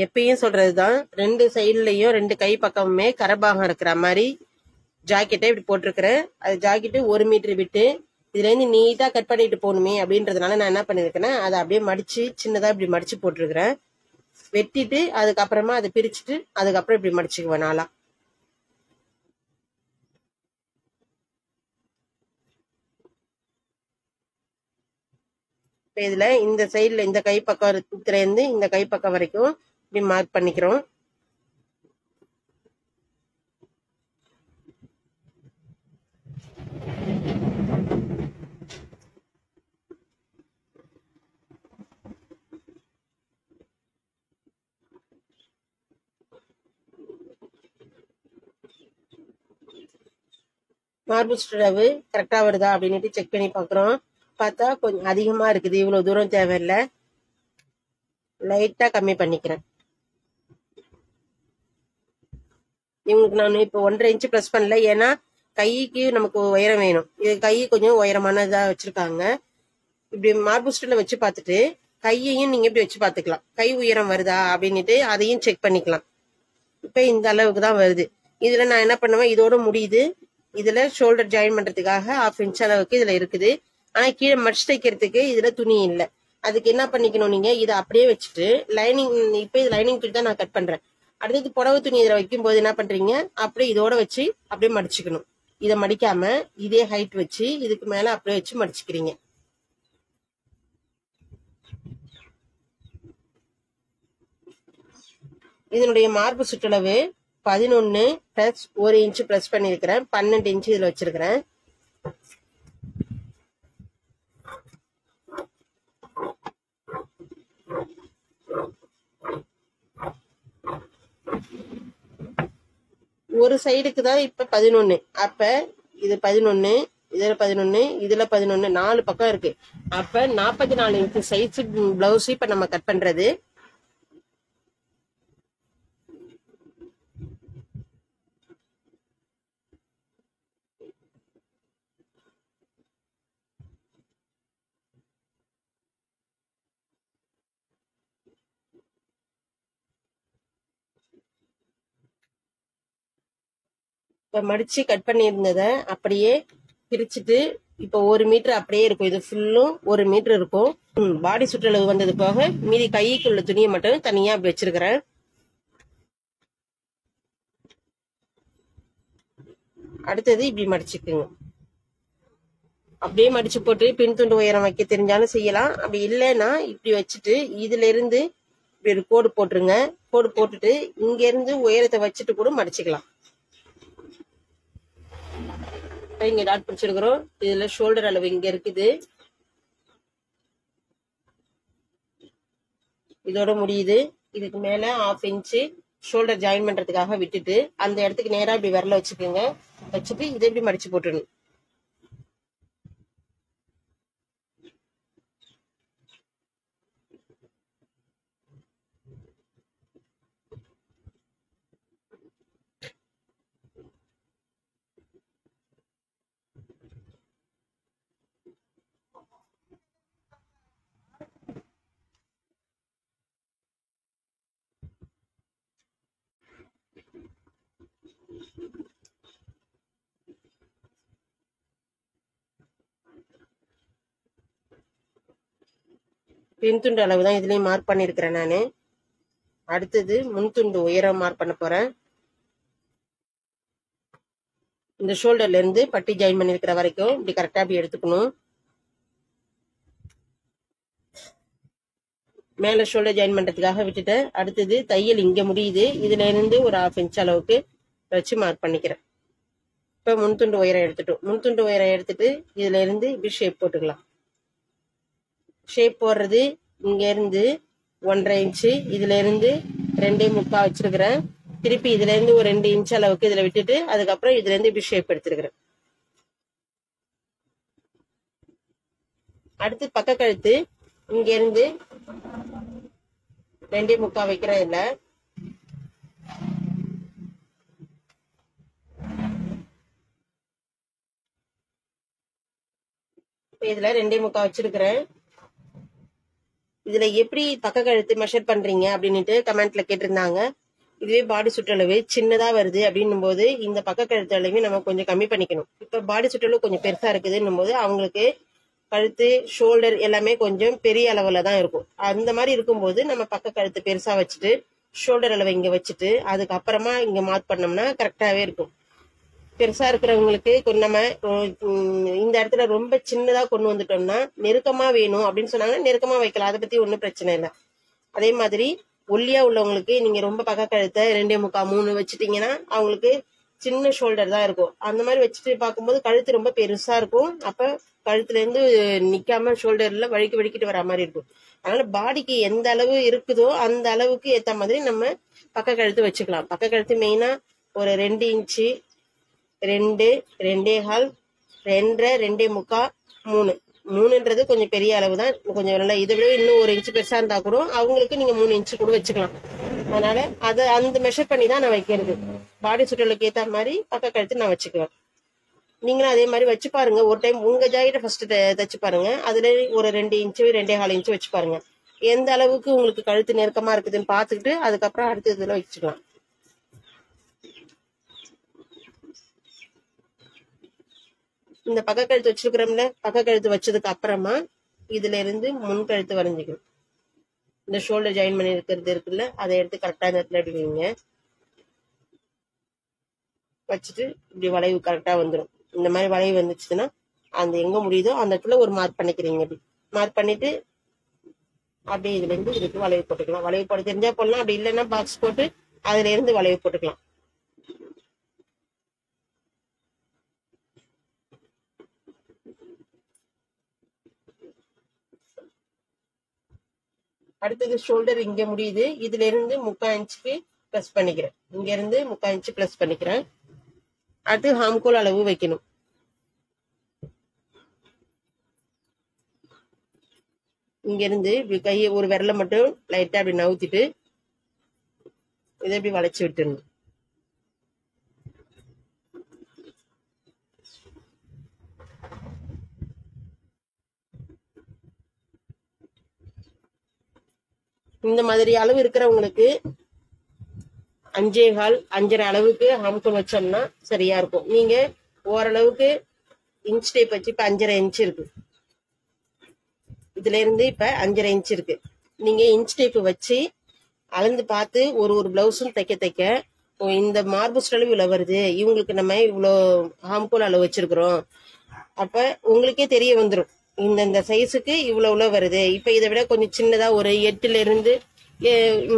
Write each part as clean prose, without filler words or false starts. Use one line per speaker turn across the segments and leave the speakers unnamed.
எப்பயும் சொல்றதுதான், 2 சைட்லயும் 2 கை பக்கமுமே கரபாகம் இருக்கிற மாதிரி ஜாக்கெட்டை இப்படி போட்டிருக்கிறேன். அது ஜாக்கெட்டு 1 மீட்டர் விட்டு இதுல இருந்து நீட்டா கட் பண்ணிட்டு போகணுமே அப்படின்றதுனால நான் என்ன பண்ணிருக்கேன்னா அதை அப்படியே மடிச்சு சின்னதா இப்படி மடிச்சு போட்டிருக்கிறேன். வெட்டிட்டு அதுக்கப்புறமா அதை பிரிச்சுட்டு அதுக்கப்புறம் இப்படி மடிச்சுக்குவேன் நாளா. இப்ப இதுல இந்த சைட்ல இந்த கை பக்கத்துல இருந்து இந்த கை பக்கம் வரைக்கும் இப்படி மார்க் பண்ணிக்கிறோம். மார்பு சுற்றளவு கரெக்டா வருதா அப்படின்ட்டு செக் பண்ணி பாக்குறோம். பார்த்தா கொஞ்சம் அதிகமா இருக்குது, இவ்வளவு தூரம் தேவையில்லை, லைட்டா கம்மி பண்ணிக்கிறேன். இவங்களுக்கு நான் இப்போ 1.5 இன்ச்சு ப்ளஸ் பண்ணல, ஏன்னா கைக்கு நமக்கு உயரம் வேணும். இது கை கொஞ்சம் உயரமானதா வச்சிருக்காங்க. இப்படி மார்பு சுற்றல வச்சு பார்த்துட்டு கையையும் நீங்க இப்படி வச்சு பார்த்துக்கலாம், கை உயரம் வருதா அப்படின்னுட்டு அதையும் செக் பண்ணிக்கலாம். இப்ப இந்த அளவுக்கு தான் வருது. இதுல நான் என்ன பண்ணுவேன், இதோட முடியுது. இதுல ஷோல்டர் ஜாயின் பண்றதுக்காக 1/2 இன்ச் அளவுக்கு இதுல இருக்குது. ஆனா கீழே மடிச்சு தைக்கிறதுக்கு இதுல துணி இல்லை. அதுக்கு என்ன பண்ணிக்கணும், நீங்க இதை அப்படியே வச்சுட்டு லைனிங், இப்ப இது லைனிங் துணி தான் நான் கட் பண்றேன். அடுத்தது புடவை துணி இதுல வைக்கும் போது என்ன பண்றீங்க, அப்படியே இதோட வச்சு அப்படியே மடிச்சுக்கணும். இதை மடிக்காம இதே ஹைட் வச்சு இதுக்கு மேல அப்படியே வச்சு மடிச்சுக்கிறீங்க. இதனுடைய மார்பு சுற்றளவு 11 பிளஸ் 1 இன்ச்சு பிளஸ் பண்ணிருக்கிறேன். 12 இன்ச்சு இதுல வச்சிருக்கிறேன். ஒரு சைடுக்கு தான் இப்ப 11. அப்ப இது 11, இதுல 11, இதுல 11, 4 பக்கம் இருக்கு. அப்ப 44 இன்ச்சு சைஸ் பிளவுஸ் இப்ப நம்ம கட் பண்றது. இப்ப மடிச்சு கட் பண்ணி இருந்ததை அப்படியே பிரிச்சுட்டு இப்ப 1 மீட்டர் அப்படியே இருக்கும். இது ஃபுல்லும் 1 மீட்டர் இருக்கும். பாடி சுற்றளவு வந்தது போக மீதி கைக்கு உள்ள துணியை மட்டும் தனியா அப்படி வச்சிருக்கிறேன். அடுத்தது இப்படி மடிச்சுக்குங்க. அப்படியே மடிச்சு போட்டு பின் துண்டு உயரம் வைக்க தெரிஞ்சாலும் செய்யலாம். அப்படி இல்லைன்னா இப்படி வச்சுட்டு இதுல இருந்து இப்படி ஒரு கோடு போட்டுருங்க. கோடு போட்டுட்டு இங்க இருந்து உயரத்தை வச்சுட்டு கூட மடிச்சுக்கலாம். இங்க டாட் பிடிச்சிருக்கிறோம். இதுல ஷோல்டர் அளவு இங்க இருக்குது, இதோட முடியுது. இதுக்கு மேல 1/2 இன்ச்சு ஷோல்டர் ஜாயின் பண்றதுக்காக விட்டுட்டு அந்த இடத்துக்கு நேரா இப்படி விரல வச்சுக்கோங்க. வச்சுட்டு இதை இப்படி மடிச்சு போட்டுடணும். பின் துண்டு அளவு தான் இதுலயும் மார்க் பண்ணிருக்கிறேன் நானு. அடுத்தது முன் துண்டு உயரம் மார்க் பண்ண போறேன். இந்த ஷோல்டர்ல இருந்து பட்டி ஜாயின் பண்ணிருக்கிற வரைக்கும் இப்படி கரெக்டா அப்படி எடுத்துக்கணும். மேல ஷோல்டர் ஜாயின் பண்றதுக்காக விட்டுட்டு அடுத்தது தையல் இங்க முடியுது. இதுல இருந்து ஒரு 1/2 இன்ச் அளவுக்கு வச்சு மார்க் பண்ணிக்கிறேன். இப்ப முன்துண்டு உயரம் எடுத்துட்டோம். முன்துண்டு உயரம் எடுத்துட்டு இதுல இருந்து இப்படி ஷேப் போட்டுக்கலாம். ஷேப் போடுறது இங்க இருந்து 1.5 இன்ச்சு, இதுல இருந்து 2.25 வச்சிருக்கிறேன். திருப்பி இதுல இருந்து ஒரு 2 இன்ச் அளவுக்கு இதுல விட்டுட்டு அதுக்கப்புறம் இதுல இருந்து இப்படி ஷேப் எடுத்துருக்கிறேன். அடுத்து பக்க கழுத்து இங்க இருந்து 2.25 வைக்கிறேன். இதுல இதுல 2.25 வச்சிருக்கிறேன். இதுல எப்படி பக்க கழுத்து மெஷர் பண்றீங்க அப்படின்னுட்டு கமெண்ட்ல கேட்டிருந்தாங்க. இதுவே பாடி சுற்றளவு சின்னதா வருது அப்படின்னும் போது இந்த பக்க கழுத்து அளவு நம்ம கொஞ்சம் கம்மி பண்ணிக்கணும். இப்ப பாடி சுற்றளவு கொஞ்சம் பெருசா இருக்குதுன்னும் போது அவங்களுக்கு கழுத்து ஷோல்டர் எல்லாமே கொஞ்சம் பெரிய அளவுல தான் இருக்கும். அந்த மாதிரி இருக்கும்போது நம்ம பக்க கழுத்து பெருசா வச்சுட்டு ஷோல்டர் அளவை இங்க வச்சுட்டு அதுக்கப்புறமா இங்க மார்க் பண்ணோம்னா கரெக்டாவே இருக்கும். பெருசா இருக்கிறவங்களுக்கு நம்ம இந்த இடத்துல ரொம்ப சின்னதா கொண்டு வந்துட்டோம்னா நெருக்கமா வேணும் அப்படின்னு சொன்னாங்க, நெருக்கமா வைக்கலாம், அதை பத்தி ஒன்றும் பிரச்சனை இல்லை. அதே மாதிரி ஒல்லியா உள்ளவங்களுக்கு நீங்க ரொம்ப பக்க கழுத்தை 2.75 3 வச்சுட்டீங்கன்னா அவங்களுக்கு சின்ன ஷோல்டர் தான் இருக்கும். அந்த மாதிரி வச்சுட்டு பார்க்கும்போது கழுத்து ரொம்ப பெருசா இருக்கும். அப்ப கழுத்துல இருந்து நிக்காம ஷோல்டர்ல வழுக்கிட்டு வர மாதிரி இருக்கும். அதனால பாடிக்கு எந்த அளவு இருக்குதோ அந்த அளவுக்கு ஏத்த மாதிரி நம்ம பக்க கழுத்து வச்சுக்கலாம். பக்க கழுத்து மெயினா ஒரு 2 இன்ச்சு 2 2.25 2.5 2.75 3 3ன்றது கொஞ்சம் பெரிய அளவு தான். கொஞ்சம் நல்லா இதை விட இன்னும் 1 இன்ச்சு பெருசா இருந்தா கூட அவங்களுக்கு நீங்க 3 இன்ச்சு கூட வச்சுக்கலாம். அதனால அதை அந்த மெஷர் பண்ணி தான் நான் வைக்கிறது. பாடி சுற்றலுக்கு ஏத்த மாதிரி பக்க கழுத்து நான் வச்சுக்குவேன். நீங்களும் அதே மாதிரி வச்சு பாருங்க. ஒரு டைம் உங்க ஜாக்கெட்டை ஃபர்ஸ்ட் தச்சு பாருங்க. அதுல ஒரு 2 இன்ச்சு 2.25 இன்ச்சு வச்சு பாருங்க. எந்த அளவுக்கு உங்களுக்கு கழுத்து நெருக்கமா இருக்குதுன்னு பாத்துக்கிட்டு அதுக்கப்புறம் அடுத்த இதுல வச்சுக்கலாம். இந்த பக்க கழுத்து வச்சிருக்கிறோம்ல, பக்க கழுத்து வச்சதுக்கு அப்புறமா இதுல இருந்து முன் கழுத்து வரைஞ்சிக்கணும். இந்த ஷோல்டர் ஜாயின் பண்ணி இருக்கிறது இருக்குல்ல, அதை எடுத்து கரெக்டா இந்த இடத்துல அடிவீங்க. வச்சுட்டு இப்படி வளைவு கரெக்டா வந்துடும். இந்த மாதிரி வளைவு வந்துச்சுன்னா அந்த எங்க முடியுதோ அந்த இடத்துல ஒரு மார்க் பண்ணிக்கிறீங்க. அப்படி மார்க் பண்ணிட்டு அப்படியே இதுல இருந்து இதுக்கு வளைவு போட்டுக்கலாம். வளைவு போட தெரிஞ்சா போடலாம், அப்படி இல்லைன்னா பாக்ஸ் போட்டு அதுல இருந்து வளைவு போட்டுக்கலாம். அடுத்தது ஷோல்டர் இங்க முடியுது. இதுல இருந்து 3/4 இன்ச்சுக்கு பிளஸ் பண்ணிக்கிறேன். இங்க இருந்து 3/4 இன்ச்சு பிளஸ் பண்ணிக்கிறேன். அடுத்து ஹாம்கோல் அளவு வைக்கணும். இங்க இருந்து இப்படி கையை ஒரு விரலை மட்டும் லைட்டா அப்படி நவுத்திட்டு இதை இப்படி வளைச்சு விட்டுருணும். இந்த மாதிரி அளவு இருக்கிறவங்களுக்கு 5.25 5.5 அளவுக்கு ஹாம்கோல் வச்சோம்னா சரியா இருக்கும். நீங்க ஓரளவுக்கு இன்ச் டேப் வச்சு இப்ப 5.5 இன்ச் இருக்கு. இதுல இருந்து இப்ப 5.5 இன்ச் இருக்கு. நீங்க இன்ச் டேப் வச்சு அளந்து பார்த்து ஒரு பிளவுஸும் தைக்க இந்த மார்பு அளவு இவ்வளவு வருது, இவங்களுக்கு நம்ம இவ்வளவு ஹாம்கோல் அளவு வச்சிருக்கிறோம். அப்ப உங்களுக்கே தெரிய வந்துடும் இந்த சைஸுக்கு இவ்வளவு வருது. இப்ப இதை விட கொஞ்சம் சின்னதா ஒரு 8ல இருந்து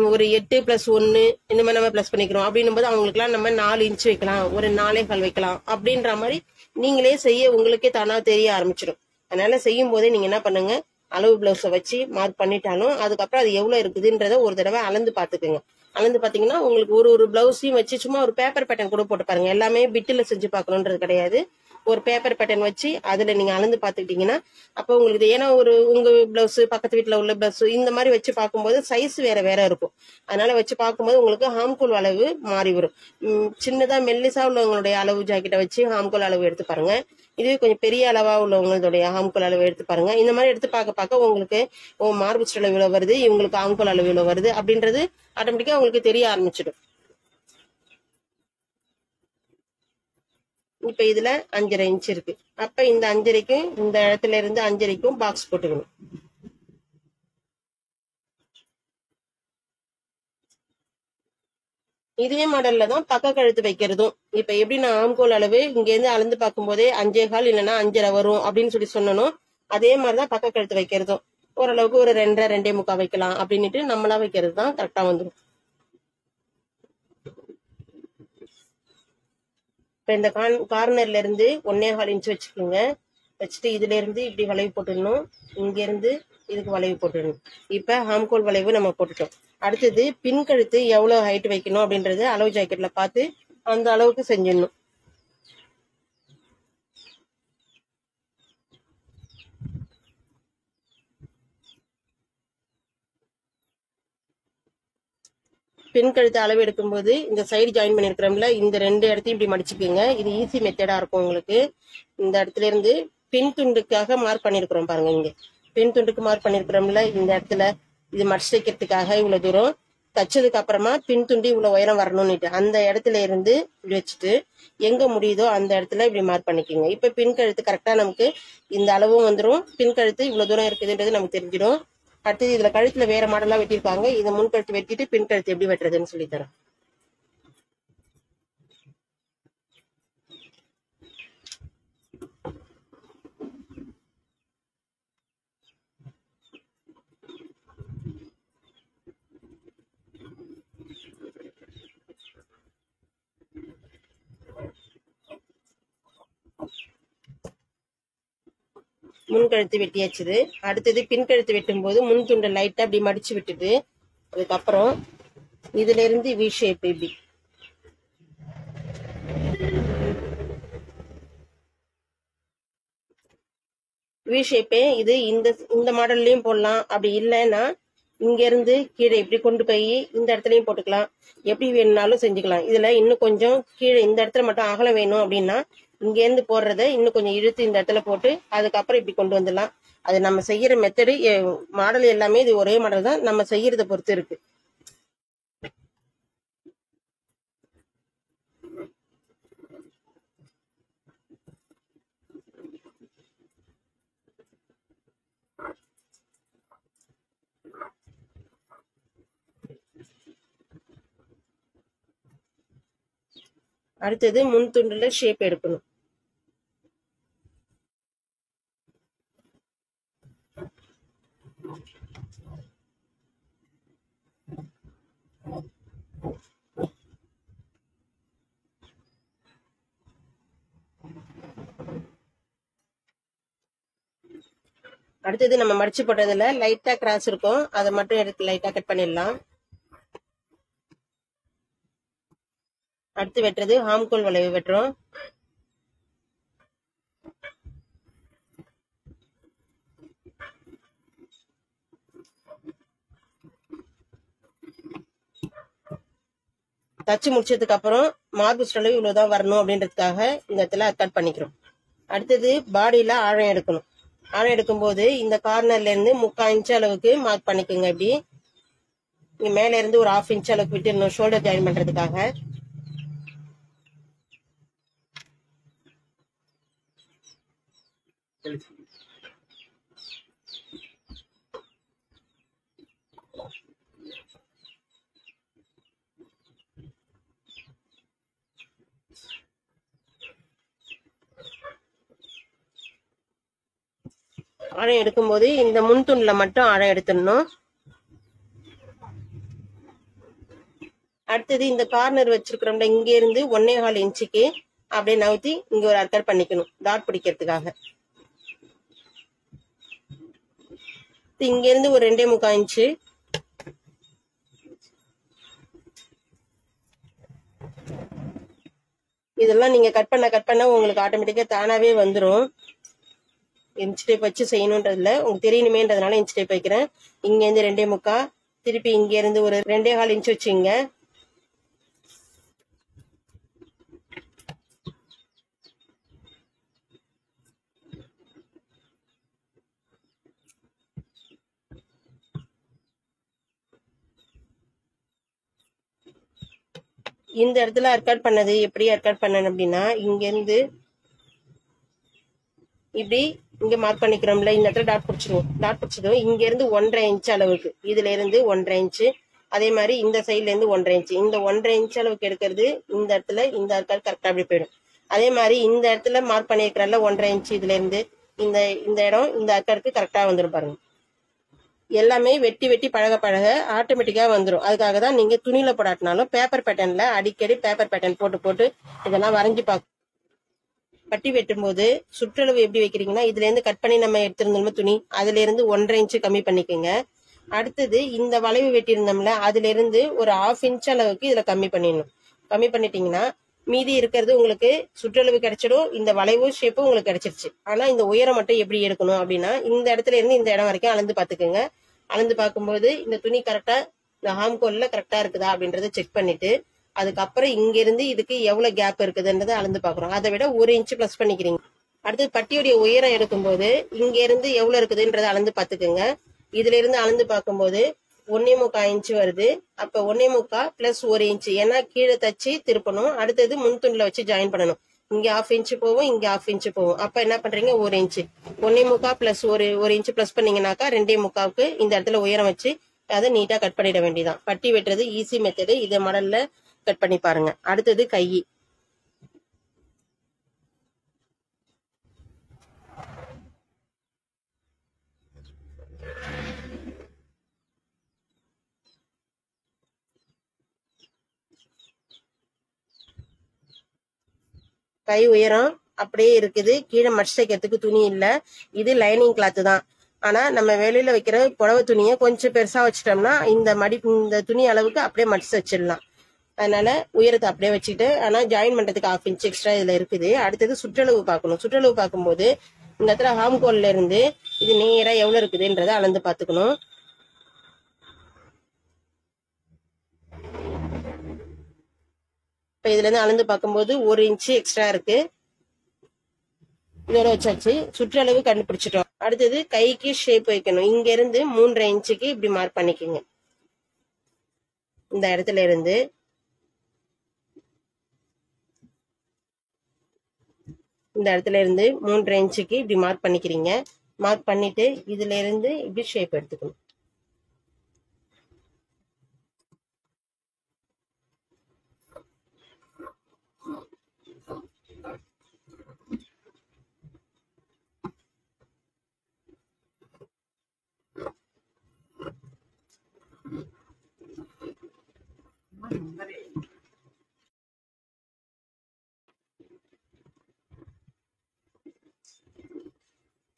ஒரு 8 + 1 இந்த மாதிரி நம்ம பிளஸ் பண்ணிக்கிறோம். அப்படின்னும் போது அவங்களுக்கு எல்லாம் நம்ம 4 இன்ச் வைக்கலாம், ஒரு 4.25 வைக்கலாம். அப்படின்ற மாதிரி நீங்களே செய்ய உங்களுக்கே தானா தெரிய ஆரம்பிச்சிடும். அதனால செய்யும் போதே நீங்க என்ன பண்ணுங்க, அளவு பிளவுஸை வச்சு மார்க் பண்ணிட்டாலும் அதுக்கப்புறம் அது எவ்வளவு இருக்குதுன்றத ஒரு தடவை அளந்து பாத்துக்குங்க. அளந்து பாத்தீங்கன்னா உங்களுக்கு ஒரு பிளவுஸையும் வச்சு சும்மா ஒரு பேப்பர் பேட்டர்ன் கூட போட்டு பாருங்க. எல்லாமே பிட்டுல செஞ்சு பார்க்கணுன்றது கிடையாது. ஒரு பேப்பர் பேட்டர்ன் வச்சு அதுல நீங்க அளந்து பாத்துக்கிட்டீங்கன்னா அப்ப உங்களுக்கு ஏன்னா உங்க பிளவுஸ் பக்கத்து வீட்டுல உள்ள பிளவுஸ் இந்த மாதிரி வச்சு பார்க்கும்போது சைஸ் வேற இருக்கும். அதனால வச்சு பார்க்கும்போது உங்களுக்கு ஹாம்கோல் அளவு மாறி வரும். சின்னதா மெல்லிசா உள்ளவங்களுடைய அளவு ஜாக்கெட்டை வச்சு ஹாம்கோல் அளவு எடுத்து பாருங்க. இதுவே கொஞ்சம் பெரிய அளவா உள்ளவங்களுடைய ஹாம்கோல் அளவு எடுத்து பாருங்க. இந்த மாதிரி எடுத்து பார்க்க உங்களுக்கு மார்பு அளவு இவ்வளவு வருது, இவங்களுக்கு ஹாம்கோல் அளவு இவ்வளவு வருது அப்படின்றது ஆட்டோமேட்டிக்கா உங்களுக்கு தெரிய ஆரம்பிச்சிடும். இப்ப இதுல 5.5 இன்ச் இருக்கு. அப்ப இந்த 5.5க்கும் இந்த இடத்துல இருந்து 5.5க்கும் பாக்ஸ் போட்டுக்கணும். இதே மாடல்ல தான் பக்க கழுத்து வைக்கிறதும். இப்ப எப்படி நான் ஆம்கோல் அளவு இங்க இருந்து அளந்து பார்க்கும் போதே 5.25 இல்லைன்னா 5.5 வரும் அப்படின்னு சொல்லணும். அதே மாதிரிதான் பக்க கழுத்து வைக்கிறதும். ஓரளவுக்கு ஒரு 2.5 2.25 வைக்கலாம் அப்படின்னுட்டு நம்மளா வைக்கிறது தான் கரெக்டா வந்துடும். இப்ப இந்த கார்னர்ல இருந்து 1.25 இன்ச் வச்சுக்கோங்க. வச்சுட்டு இதுல இருந்து இப்படி வளைவு போட்டுடணும். இங்க இருந்து இதுக்கு வளைவு போட்டுடணும். இப்ப ஹாம்கோல் வளைவு நம்ம போட்டுட்டோம். அடுத்தது பின் கழுத்து எவ்வளவு ஹைட் வைக்கணும் அப்படின்றது அளவு ஜாக்கெட்ல பார்த்து அந்த அளவுக்கு செஞ்சிடணும். பின் கழுத்து அளவு எடுக்கும்போது இந்த சைடு ஜாயின் பண்ணிருக்கிறோம்ல, இந்த 2 இடத்தையும் இப்படி மடிச்சுக்குங்க. இது ஈஸி மெத்தடா இருக்கும் உங்களுக்கு. இந்த இடத்துல இருந்து பின் துண்டுக்காக மார்க் பண்ணிருக்கிறோம் பாருங்க. இங்க பின் துண்டுக்கு மார்க் பண்ணிருக்கிறோம்ல இந்த இடத்துல, இது மடிச்சு தைக்கிறதுக்காக இவ்வளவு தூரம் தச்சதுக்கு அப்புறமா பின் துண்டு இவ்வளவு உயரம் வரணும்னுட்டு அந்த இடத்துல இருந்து இப்படி வச்சுட்டு எங்க முடியுதோ அந்த இடத்துல இப்படி மார்க் பண்ணிக்கோங்க. இப்ப பின் கழுத்து கரெக்டா நமக்கு இந்த அளவும் வந்துடும். பின் கழுத்து இவ்வளவு தூரம் இருக்குதுன்றது நமக்கு தெரிஞ்சிடும். அடுத்தது இதுல கழுத்துல வேற மாடலா வெட்டியிருக்காங்க. இதை முன் கழுத்து வெட்டிட்டு பின் கழுத்து எப்படி வெட்டுறதுன்னு சொல்லித்தரேன். முன் கழுத்து வெட்டியாச்சுது. அடுத்தது பின் கழுத்து வெட்டும் போது முன் துண்டை லைட்டா அப்படி மடிச்சு விட்டுட்டு அதுக்கப்புறம் இதுல இருந்து வி ஷேப் இப்படி வி ஷேப்பே இது இந்த மாடல்லையும் போடலாம். அப்படி இல்லைன்னா இங்க இருந்து கீழே இப்படி கொண்டு போய் இந்த இடத்துலயும் போட்டுக்கலாம். எப்படி வேணும்னாலும் செஞ்சுக்கலாம். இதுல இன்னும் கொஞ்சம் கீழே இந்த இடத்துல மட்டும் அகலம் வேணும் அப்படின்னா இங்க இருந்து போடுறத இன்னும் கொஞ்சம் இழுத்து இந்த இடத்துல போட்டு அதுக்கப்புறம் இப்படி கொண்டு வந்துடலாம். அது நம்ம செய்யற மெத்தடு மாடல் எல்லாமே இது ஒரே மாடல் தான், நம்ம செய்யறத பொறுத்து இருக்கு. அடுத்தது முன் துண்டுல ஷேப் எடுக்கணும். அடுத்தது நம்ம மடிச்சு போட்டதுல லைட்டா கிராஸ் இருக்கும், அதை மட்டும் எடுத்து லைட்டா கட் பண்ணிடலாம். அடுத்து வெட்டுறது ஹாம்கோல் வளைவு வெட்டுறோம். தச்சு முடிச்சதுக்கு அப்புறம் மார்பு அளவு இவ்வளவுதான் வரணும் அப்படின்றதுக்காக இந்த இடத்துல கட் பண்ணிக்கிறோம். அடுத்தது பாடியில ஆழம் எடுக்கணும். ஆழம் எடுக்கும் போது இந்த கார்னர்ல இருந்து 3/4 இன்ச் அளவுக்கு மார்க் பண்ணிக்கோங்க. இப்படி இங்க மேல இருந்து ஒரு 1/2 இன்ச் அளவுக்கு விட்டு ஷோல்டர் ஜாயின் பண்றதுக்காக. ஆழம் எடுக்கும்போது இந்த முன் துண்டுல மட்டும் ஆழம் எடுத்துடணும். அடுத்தது இந்த கார்னர் வச்சிருக்கிறோம்ல இங்க இருந்து 1.25 இன்ச்சுக்கு அப்படியே நவுத்தி இங்க ஒரு அர்க்கர் பண்ணிக்கணும் டாட் பிடிக்கிறதுக்காக. இங்க இருந்து ஒரு 2.25 இன்ச்சு, இதெல்லாம் நீங்க கட் பண்ண உங்களுக்கு ஆட்டோமேட்டிக்கா தானாவே வந்துடும். இன்ச் டேப் வச்சு செய்யணுன்றதுல உங்களுக்கு தெரியணுமேன்றதுனால இன்ச் டேப் வைக்கிறேன். இங்க இருந்து 2.25, திருப்பி இங்க இருந்து ஒரு 2.25 இன்ச் வச்சுங்க. இந்த இடத்துல அர்க்காட் பண்ணது எப்படி அர்க்காட் பண்ணணும் அப்படின்னா இங்க இருந்து இப்படி இங்க மார்க் பண்ணிக்கிறோம்ல, இந்த இடத்துல டாட் பிடிச்சிருவோம். டாட் பிடிச்சதும் இங்க இருந்து 1.5 இன்ச் அளவுக்கு, இதுல இருந்து 1.5 இன்ச்சு, அதே மாதிரி இந்த சைட்ல இருந்து 1.5 இன்ச்சு, இந்த 1.5 இன்ச் அளவுக்கு எடுக்கிறது இந்த இடத்துல இந்த அர்க்காட் கரெக்டா அப்படி போயிடும். அதே மாதிரி இந்த இடத்துல மார்க் பண்ணிருக்கிறல 1.5 இன்ச்சு, இதுல இருந்து இந்த இடம் இந்த அர்க்காருக்கு கரெக்டா வந்துடும் பாருங்க. எல்லாமே வெட்டி வெட்டி பழக ஆட்டோமேட்டிக்கா வந்துடும். அதுக்காக தான் நீங்க துணியில போடாட்டினாலும் பேப்பர் பேட்டர்ன்ல அடிக்கடி பேப்பர் பேட்டர்ன் போட்டு இதெல்லாம் வரைஞ்சி பார்க்க. பட்டி வெட்டும் போது சுற்றளவு எப்படி வைக்கிறீங்கன்னா இதுல இருந்து கட் பண்ணி நம்ம எடுத்திருந்தோம்ல துணி, அதுல இருந்து 1.5 இன்ச்சு கம்மி பண்ணிக்கோங்க. அடுத்தது இந்த வளைவு வெட்டியிருந்தோம்ல அதுல இருந்து ஒரு 1/2 இன்ச் அளவுக்கு இதுல கம்மி பண்ணிடணும். கம்மி பண்ணிட்டீங்கன்னா மீதி இருக்கிறது உங்களுக்கு சுற்றளவு கிடைச்சிடும், இந்த வளைவு ஷேப்பும் உங்களுக்கு கிடைச்சிருச்சு. ஆனா இந்த உயரம் மட்டும் எப்படி எடுக்கணும் அப்படின்னா இந்த இடத்துல இருந்து இந்த இடம் வரைக்கும் அளந்து பாத்துக்கோங்க. அளந்து பார்க்கும்போது இந்த துணி கரெக்டா இந்த ஹாம்கோல்ல கரெக்டா இருக்குதா அப்படின்றத செக் பண்ணிட்டு அதுக்கப்புறம் இங்க இருந்து இதுக்கு எவ்வளவு கேப் இருக்குதுன்றதை அளந்து பாக்குறோம். அதை விட 1 இன்ச் பிளஸ் பண்ணிக்கிறீங்க. அடுத்தது பட்டியுடைய உயரம் எடுக்கும்போது இங்க இருந்து எவ்வளவு இருக்குதுன்றதை அளந்து பாத்துக்கோங்க. இதுல இருந்து அளந்து பார்க்கும்போது 1.25 இன்ச்சு வருது. அப்ப 1.25 பிளஸ் 1 இன்ச்சு, ஏன்னா கீழே தச்சு திருப்பணும். அடுத்தது முன்துண்டில் வச்சு ஜாயின் பண்ணணும். இங்க 1/2 இன்ச்சு போகும், இங்க 1/2 இன்ச்சு போகும். அப்ப என்ன பண்றீங்க, 1 இன்ச்சு 1.25 பிளஸ் 1 இன்ச்சு பிளஸ் பண்ணீங்கன்னாக்கா 2.25க்கு இந்த இடத்துல உயரம் வச்சு அதை நீட்டா கட் பண்ணிட வேண்டியதான். பட்டி வெட்டுறது ஈஸி மெத்தடு. இதை மாடல்ல கட் பண்ணி பாருங்க. அடுத்தது கை. கை உயரம் அப்படியே இருக்குது. கீழே மடிச்சு தைக்கிறதுக்கு துணி இல்ல. இது லைனிங் கிளாத் தான். ஆனா நம்ம வெளியில வைக்கிற புடவை துணியை கொஞ்சம் பெருசா வச்சிட்டோம்னா இந்த துணி அளவுக்கு அப்படியே மடிச்சு வச்சிடலாம். அதனால உயரத்தை அப்படியே வச்சுட்டு, ஆனா ஜாயின் பண்றதுக்கு 1/2 இன்ச் எக்ஸ்ட்ரா இதுல இருக்குது. அடுத்தது சுற்றளவு பார்க்கணும். சுற்றளவு பார்க்கும்போது இந்த இடத்துல ஹாம்கோல்ல இருந்து இது நேரா எவ்வளவு இருக்குதுன்றத அளந்து பாத்துக்கணும். இப்ப இதுல இருந்து அளந்து பார்க்கும்போது 1 இன்ச்சு எக்ஸ்ட்ரா இருக்கு. இதோட வச்சாச்சு. சுற்றளவு கண்டுபிடிச்சிட்டோம். அடுத்தது கைக்கு ஷேப் வைக்கணும். இங்க இருந்து 3.5 இன்ச்சுக்கு இப்படி மார்க் பண்ணிக்கோங்க. இந்த இடத்துல இருந்து இந்த இடத்துல இருந்து 3.5 இன்ச்சுக்கு இப்படி மார்க் பண்ணிக்கிறீங்க. மார்க் பண்ணிட்டு இதுல இருந்து இப்படி ஷேப் எடுத்துக்கணும்.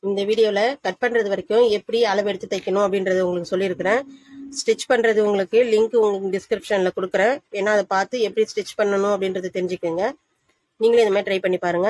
இந்த வீடியோல கட் பண்றது வரைக்கும் எப்படி அளவு எடுத்து தைக்கணும் அப்படின்றது உங்களுக்கு சொல்லியிருக்கிறேன். ஸ்டிச் பண்றது உங்களுக்கு லிங்க் உங்களுக்கு டிஸ்கிரிப்ஷன்ல கொடுக்குறேன். ஏன்னா அதை பார்த்து எப்படி ஸ்டிச் பண்ணணும் அப்படின்றது தெரிஞ்சுக்கோங்க. நீங்களே இந்த மாதிரி ட்ரை பண்ணி பாருங்க.